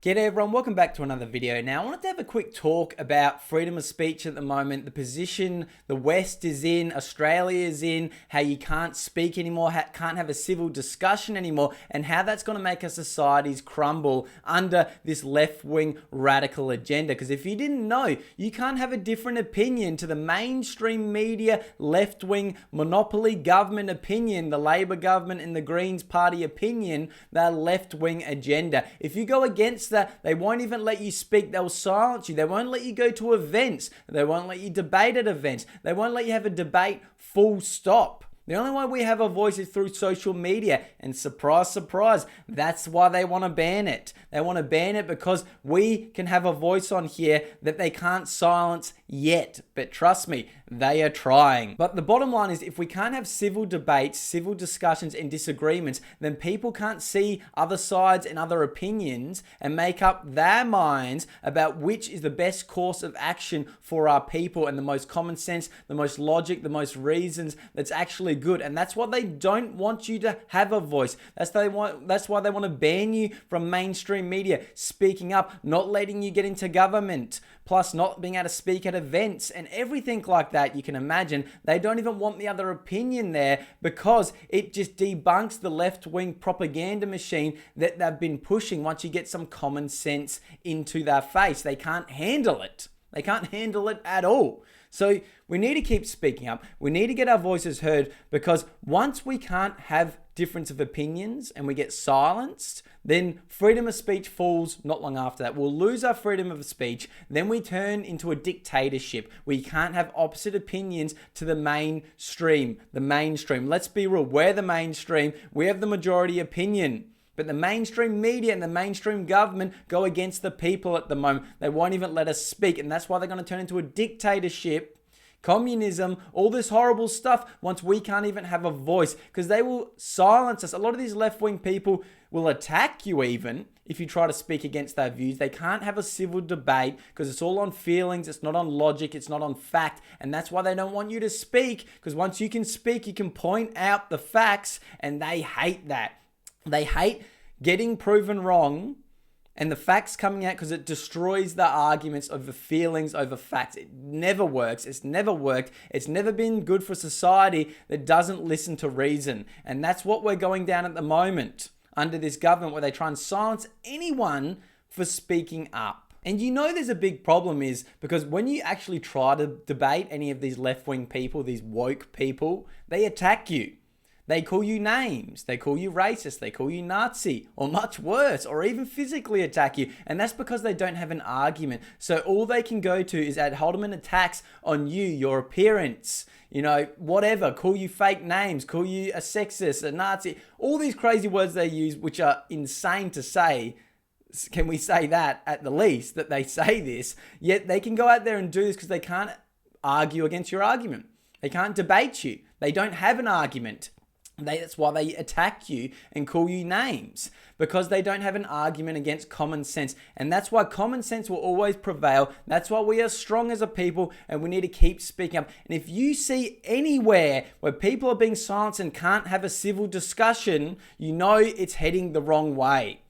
G'day everyone, welcome back to another video. Now I wanted to have a quick talk about freedom of speech at the moment, the position the West is in, Australia is in, how you can't speak anymore, can't have a civil discussion anymore, and how that's going to make our societies crumble under this left-wing radical agenda. Because if you didn't know, you can't have a different opinion to the mainstream media, left-wing monopoly government opinion, the Labor government and the Greens party opinion, their left-wing agenda. If you go against that, they won't even let you speak. They'll silence you. They won't let you go to events. They won't let you debate at events. They won't let you have a debate full stop. The only way we have a voice is through social media. And surprise, surprise, that's why they want to ban it. They want to ban it because we can have a voice on here that they can't silence yet. But trust me, they are trying. But the bottom line is, if we can't have civil debates, civil discussions and disagreements, then people can't see other sides and other opinions and make up their minds about which is the best course of action for our people and the most common sense, the most logic, the most reasons that's actually good. And that's why they don't want you to have a voice. That's why they want to ban you from mainstream media, speaking up, not letting you get into government, plus not being able to speak at events and everything like that. You can imagine they don't even want the other opinion there because it just debunks the left-wing propaganda machine that they've been pushing. Once you get some common sense into their face, they can't handle it. They can't handle it at all. So we need to keep speaking up. We need to get our voices heard, because once we can't have difference of opinions and we get silenced, then freedom of speech falls not long after that. We'll lose our freedom of speech. Then we turn into a dictatorship where you can't have opposite opinions to the mainstream. The mainstream. Let's be real. We're the mainstream. We have the majority opinion. But the mainstream media and the mainstream government go against the people at the moment. They won't even let us speak. And that's why they're going to turn into a dictatorship, communism, all this horrible stuff once we can't even have a voice, because they will silence us. A lot of these left-wing people will attack you even if you try to speak against their views. They can't have a civil debate because it's all on feelings. It's not on logic. It's not on fact. And that's why they don't want you to speak, because once you can speak, you can point out the facts, and they hate that. They hate getting proven wrong and the facts coming out, because it destroys the arguments over feelings over facts. It never works. It's never worked. It's never been good for society that doesn't listen to reason. And that's what we're going down at the moment under this government, where they try and silence anyone for speaking up. And you know there's a big problem is because when you actually try to debate any of these left-wing people, these woke people, they attack you. They call you names, they call you racist, they call you Nazi, or much worse, or even physically attack you. And that's because they don't have an argument. So all they can go to is ad hominem attacks on you, your appearance, you know, whatever, call you fake names, call you a sexist, a Nazi, all these crazy words they use, which are insane to say. Can we say that at the least, that they say this? Yet they can go out there and do this because they can't argue against your argument. They can't debate you. They don't have an argument. That's why they attack you and call you names, because they don't have an argument against common sense. And that's why common sense will always prevail. That's why we are strong as a people, and we need to keep speaking up. And if you see anywhere where people are being silenced and can't have a civil discussion, you know it's heading the wrong way.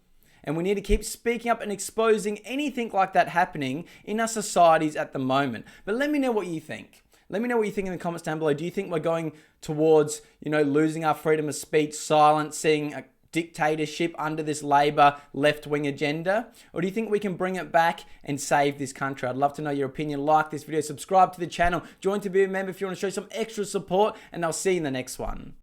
And we need to keep speaking up and exposing anything like that happening in our societies at the moment. But let me know what you think. Let me know what you think in the comments down below. Do you think we're going towards, losing our freedom of speech, silencing a dictatorship under this Labor left-wing agenda? Or do you think we can bring it back and save this country? I'd love to know your opinion. Like this video, subscribe to the channel, join to be a member if you want to show some extra support, and I'll see you in the next one.